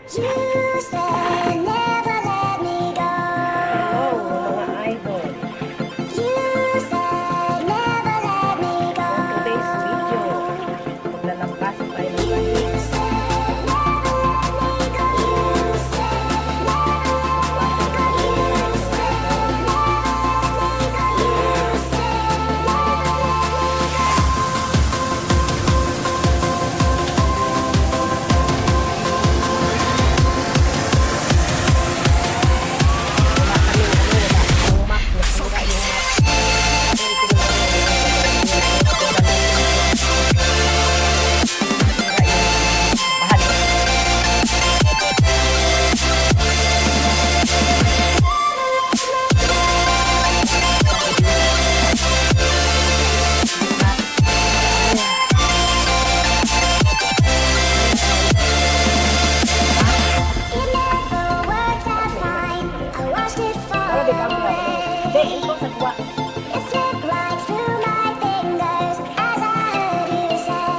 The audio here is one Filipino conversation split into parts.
You said never let me go. Hello, mga idol. You said never let me go. For today's video, maglalampasan tayo ng You balik. said never let me go. You said never let me go. You said never let me go. You said never let me go. Wala kaming wala akong map. Nasira yung map. Kaya It never worked out fine. I watched it fall away. It slipped right through my fingers as I heard you say.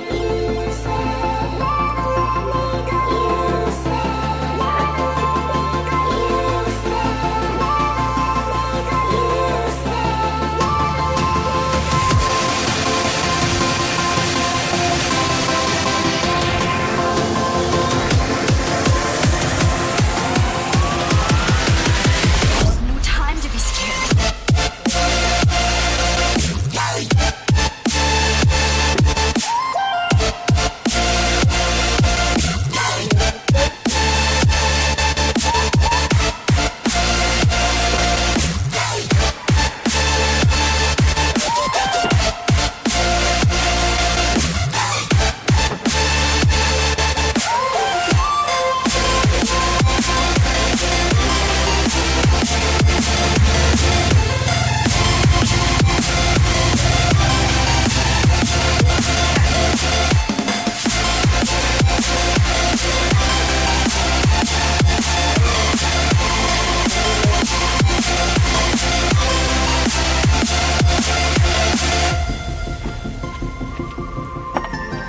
You said never let me go. You said never let me go. You said never let me go. You said never let me go. No time to be scared.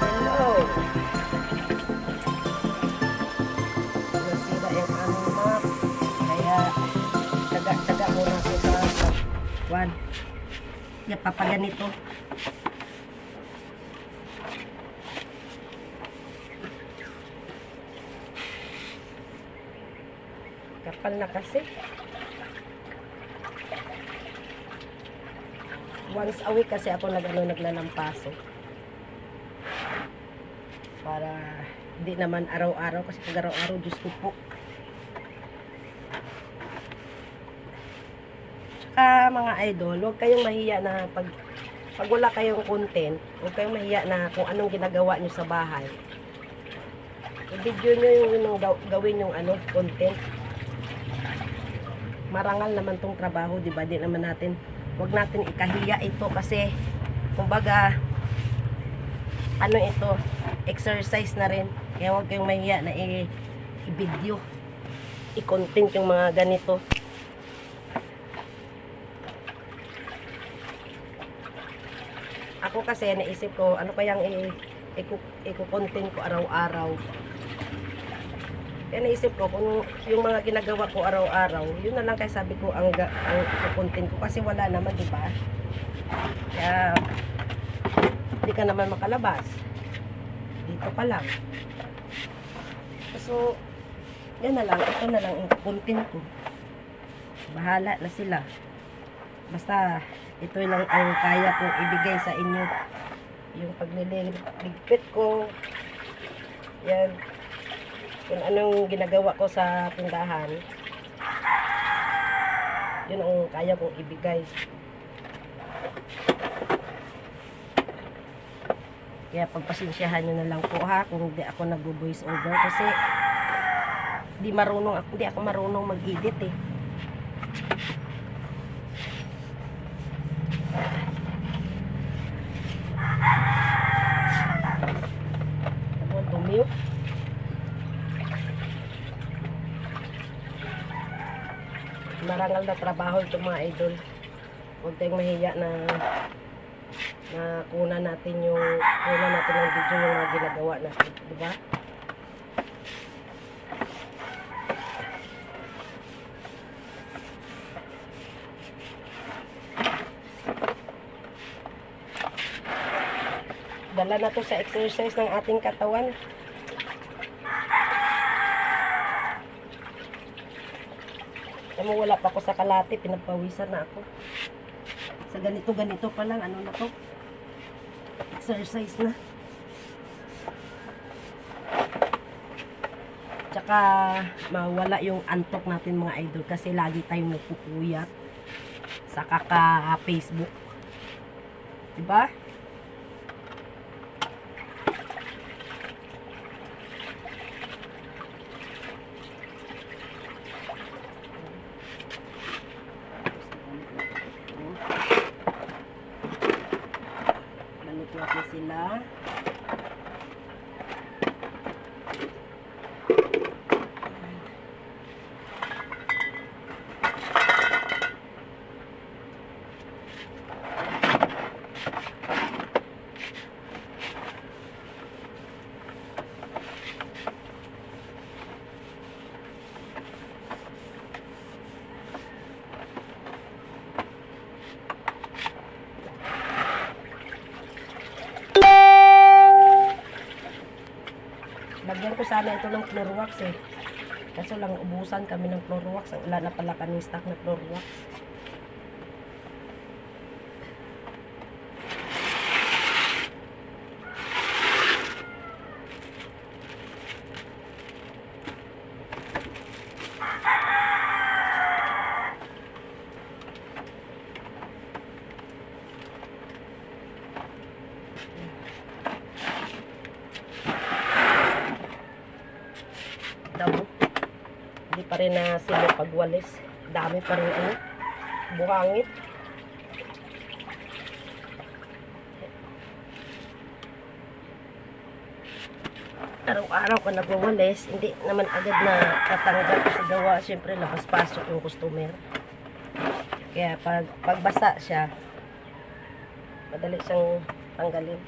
hello. Nasira yung aming map. Kaya, taga-taga muna ako sa one. Kaya papaganito. Kapal na kasi. Once a week kasi ako naglalampaso. Para hindi naman araw-araw kasi pag araw-araw, Diyos ko po. Tsaka mga idol, huwag kayong mahiya na pag wala kayong content, huwag kayong mahiya na kung anong ginagawa nyo sa bahay. I-video nyo yung gawin yung content. Marangal naman tong trabaho, di ba? Di naman natin, huwag natin ikahiya ito kasi kumbaga ito, exercise na rin. Kaya huwag kayong mahiya na i-video, i-content yung mga ganito. Ako kasi naisip ko, ano kayang i-content ko araw-araw. Kaya naisip ko, kung yung mga ginagawa ko araw-araw, yun na lang kaya sabi ko ang content ko. Kasi wala naman, di ba? Kaya, hindi ka naman makalabas. Dito ka lang. So, yan na lang. Ito na lang ang content ko. Bahala na sila. Basta, ito lang ang kaya kong ibigay sa inyo. Yung pagliligpit ko. Yan. Kung anong ginagawa ko sa tindahan. Yun ang kaya kong ibigay. Kaya pagpasensyahan nyo na lang po ha kung hindi ako nag-voice over kasi hindi ako marunong mag-edit eh. Ano tumiyo? Marangal na trabaho itong mga idol. Huwag tayong mahiya na kunan natin ng video yung mga ginagawa natin, di ba? Wala na to sa exercise ng ating katawan. Alam mo, wala pa ako sa kalate, pinagpawisan na ako. Sa ganito pa lang, ano na to? Exercise na. Tsaka mawala yung antok natin mga idol kasi lagi tayong nagpupuyat sa kaka-Facebook. Diba? Balik natin sila. Lagyan ko sana ito ng Clorox eh. Kaso lang ubusan kami ng Clorox. Wala na pala kami stock na Clorox. Damo. Hindi pa rin na sila pagwalis. Dami pa rin ano, buhangit. Araw-araw ka nagwawalis, hindi naman agad na tatanggal sa gawa. Siyempre, labas-pasok yung customer. Kaya pag pagbasa siya, madali siyang tanggalin.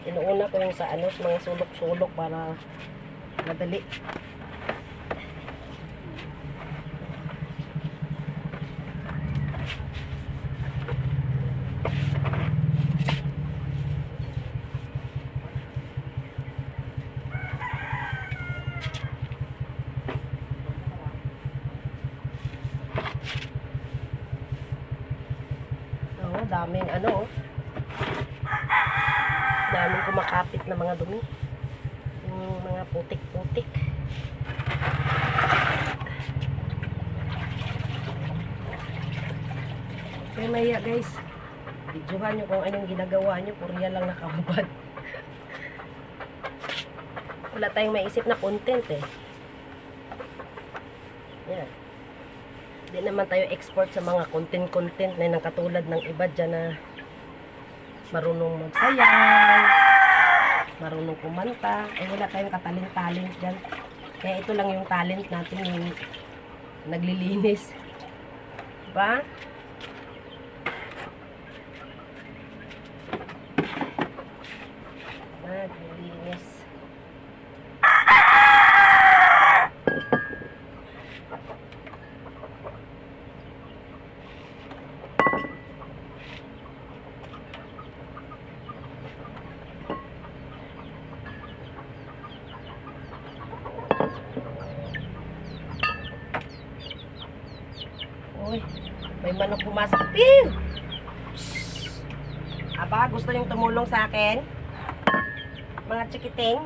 Inuuna ko yung sa ano, sa mga sulok-sulok para madali. Oo, daming ano, daming kumakapit na mga dumi. Yung mga putik-putik. Kaya maya guys, videohan nyo kung anong ginagawa nyo. Purya lang nakahubad. Wala tayong maisip na content eh. Yan. Hindi naman tayo export sa mga content na katulad ng iba dyan na marunong magsayaw, marunong kumanta. Eh wala tayong katalent-talent dyan. Kaya ito lang yung talent natin, yung naglilinis. Diba? Naglilinis. Uy, may manok pumasok. Pew! Aba, gusto yung tumulong sa akin? Mga chikiting?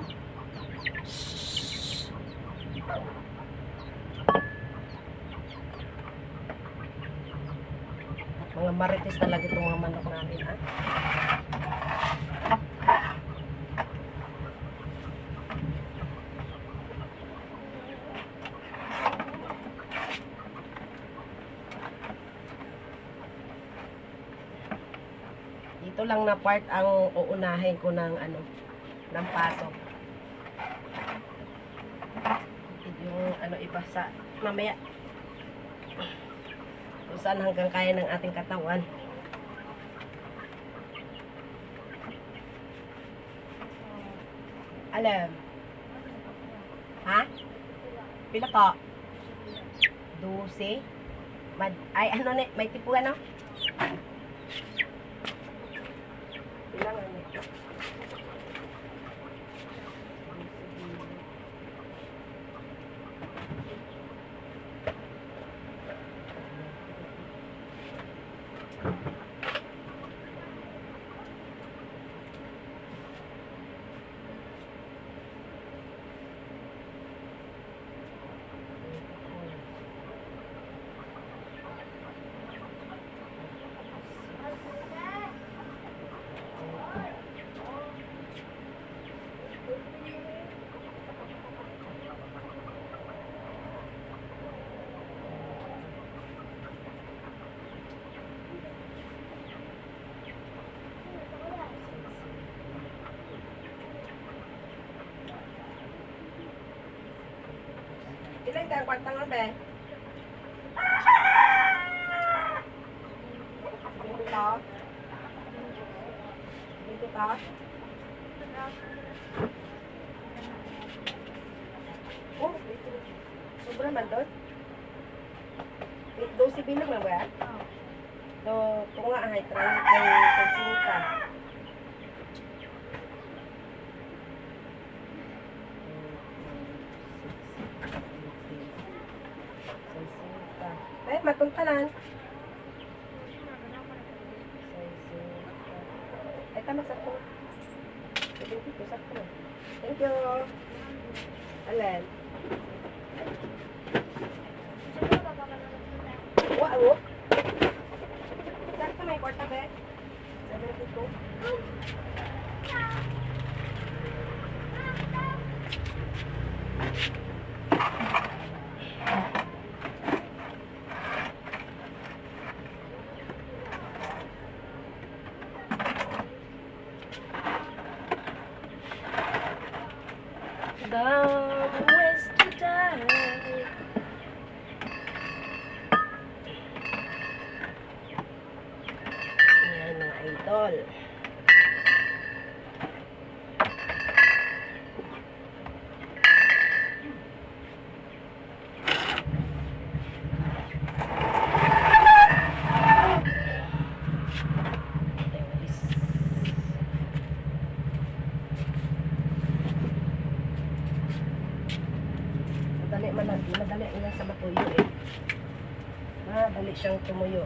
Mga marites talaga itong mga manok namin, ha? Dito lang na part ang uunahin ko ng ano, ng pasok. Yung ano iba sa mamaya. Kung saan hanggang kaya ng ating katawan. Alam. Ha? Pila po? 12. Ay, ano na, may tipuan, no? Pila nga nito? Ilang tayong kwartang nga, be? Dito to? Dito to? Oh, dito. Sobra man doon? 12 bilog na ba yan? So, kung nga ay 60. Eh, matuntalan. Eh, tama sa po. 72, sakto. Thank you. Alin? Wow. Sakto may kwarta, be? 72. Don't waste your time. Yan mga idol. Madali lang sa matuyo eh. Madali siyang tumuyo.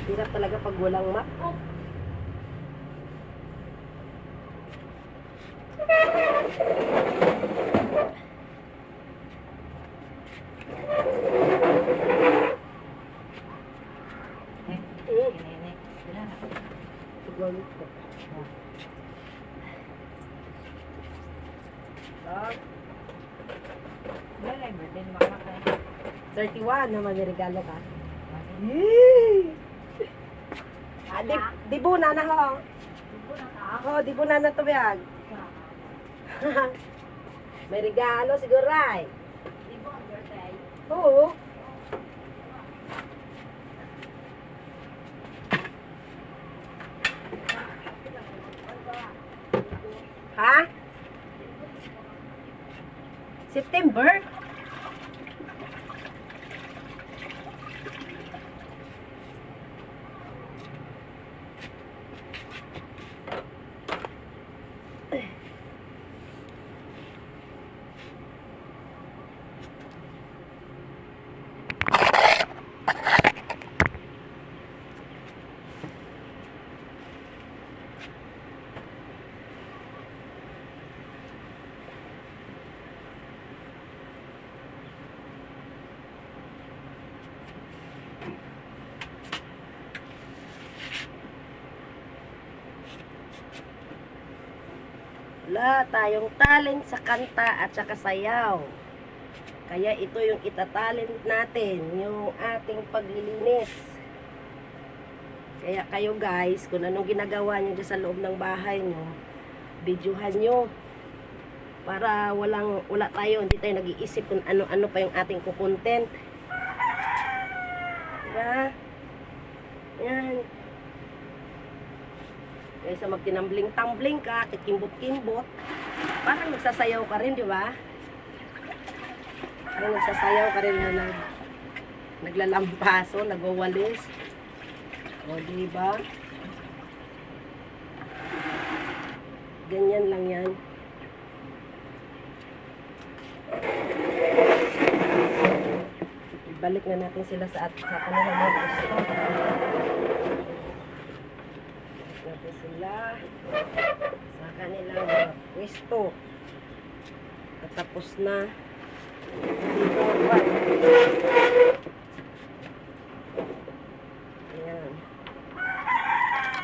Hirap talaga pag walang map. Lalay mo din makamatay. 31 naman yung regalo ka. Yee! Di bu na na ho. Ako, di bu na na to biyag. May regalo siguro ay. Di ba ang birthday? Oo. Ha? September? Wala tayong talent sa kanta at saka sayaw. Kaya ito yung itatalent natin, yung ating paglilinis. Kaya kayo guys, kung anong ginagawa nyo dyan sa loob ng bahay nyo, videohan nyo. Para wala tayo, hindi tayo nag-iisip kung ano-ano pa yung ating kukontent. Diba? Yan. Kaysa magtinambling-tambling ka, kikimbot-kimbot, parang nagsasayaw ka rin, di ba? Parang nagsasayaw ka rin na naglalampaso, nagwawalis. O, di ba? Ganyan lang yan. Ibalik na natin sila sa kanilang mga gusto. Natin sila sa kanilang mga pwesto. At tapos na dito pa. Ayan.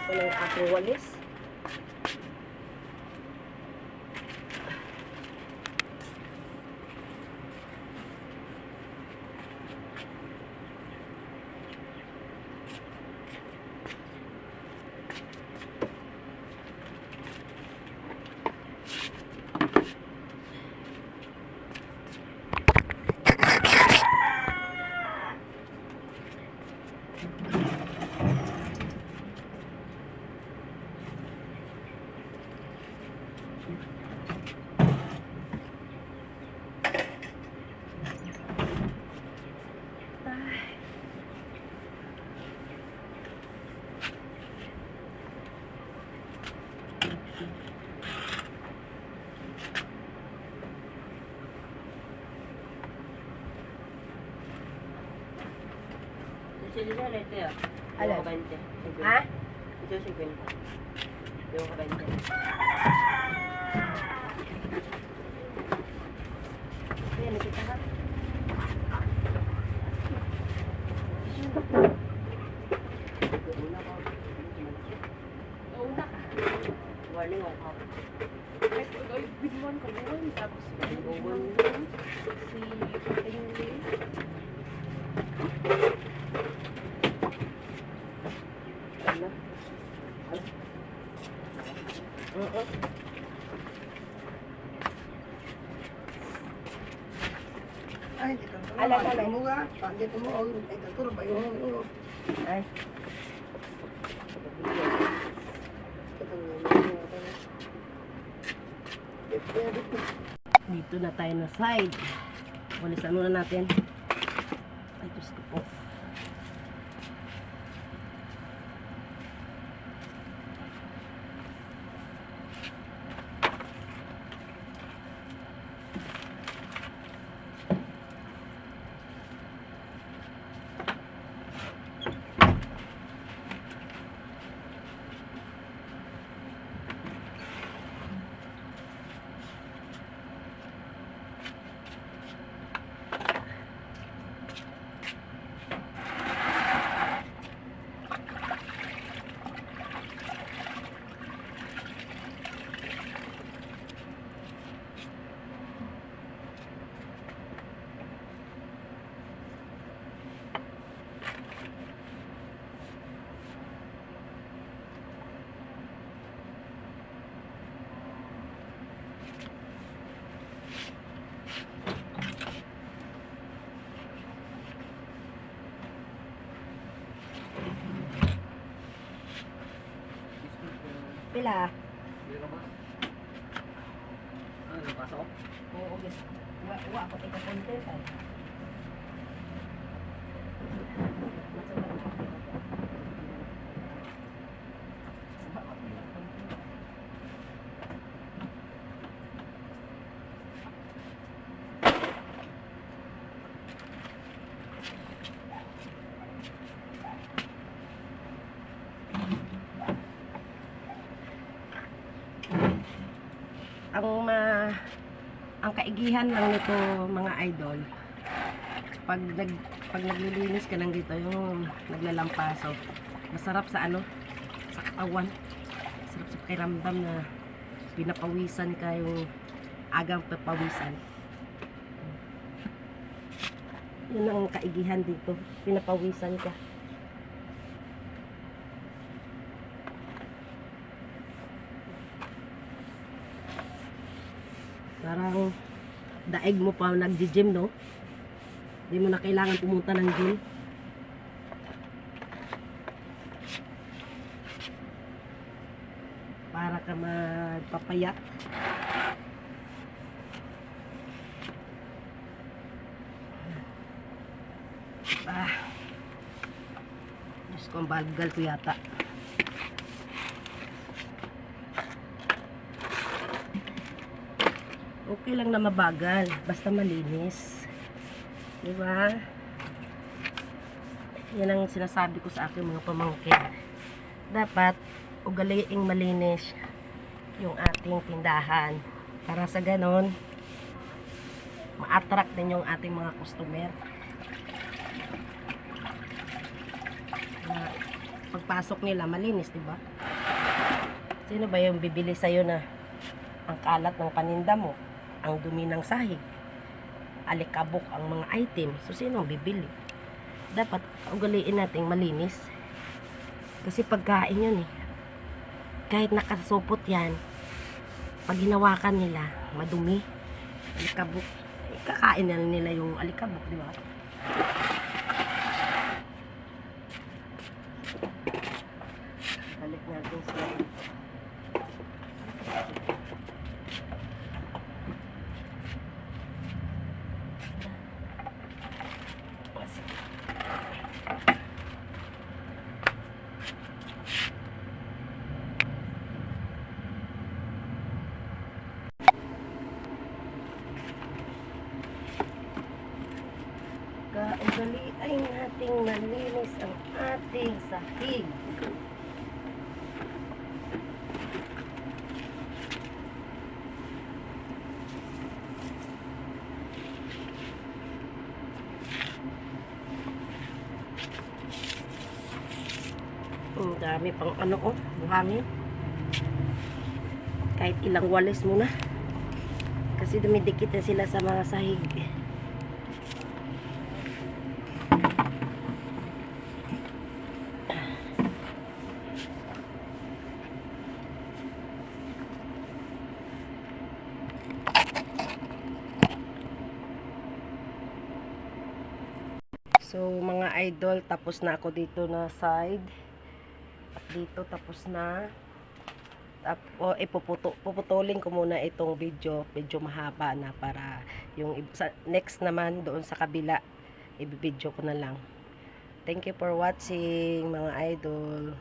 Ito na yung ating walis. Sili na ito yun. Alin? Yung 20. Ha? Ito 50. Yung 20. Ayan, nakita ka? Nauna ka. Warning ako. Ay, binuan ka buwan. Tapos, binuan si Patengli. Ano? Ay, di ka Alay. mo nga. Pagkat mo, ay taturo ba yung Ay, dito na tayo na side. Walisan muna natin. Ay, Diyos ko po. Pila? Hindi ka ba? Ah, napasok? Oo, yes. Wa ako ito content ay. Ang kaigihan lang nito mga idol, pag naglilinis ka lang dito, yung naglalampaso, masarap sa ano, sa katawan, masarap sa pakiramdam na pinapawisan ka, yung agang papawisan. Yun ang kaigihan dito, pinapawisan ka. Parang daig mo pa nag-gym, no? Hindi mo na kailangan pumunta ng gym. Para ka magpapayat. Diyos ko, ang bagal ko yata. Okay lang na mabagal, basta malinis. Di ba? Yan ang sinasabi ko sa aking mga pamangkin. Dapat ugaliing malinis yung ating tindahan para sa ganon ma-attract din yung ating mga customer. Pagpasok nila malinis, di ba? Sino ba yung bibili sa'yo na ang kalat ng paninda mo, ang dumi ng sahig, alikabok ang mga item? So sino ang bibili? Dapat ugaliin nating malinis. Kasi pagkain yun eh. Kahit nakasupot yan, pag hinawakan nila, madumi, alikabok, kakain na nila yung alikabok, di ba? Balik natin sa kaugalian nating malinis ang ating sahig. Ang dami pang ano, oh, buhangin. Kahit ilang walis muna. Kasi dumidikit na sila sa mga sahig. So mga idol, tapos na ako dito na side. At dito tapos na. Puputulin ko muna itong video. Medyo mahaba na para yung next naman doon sa kabila, i-video ko na lang. Thank you for watching mga idol.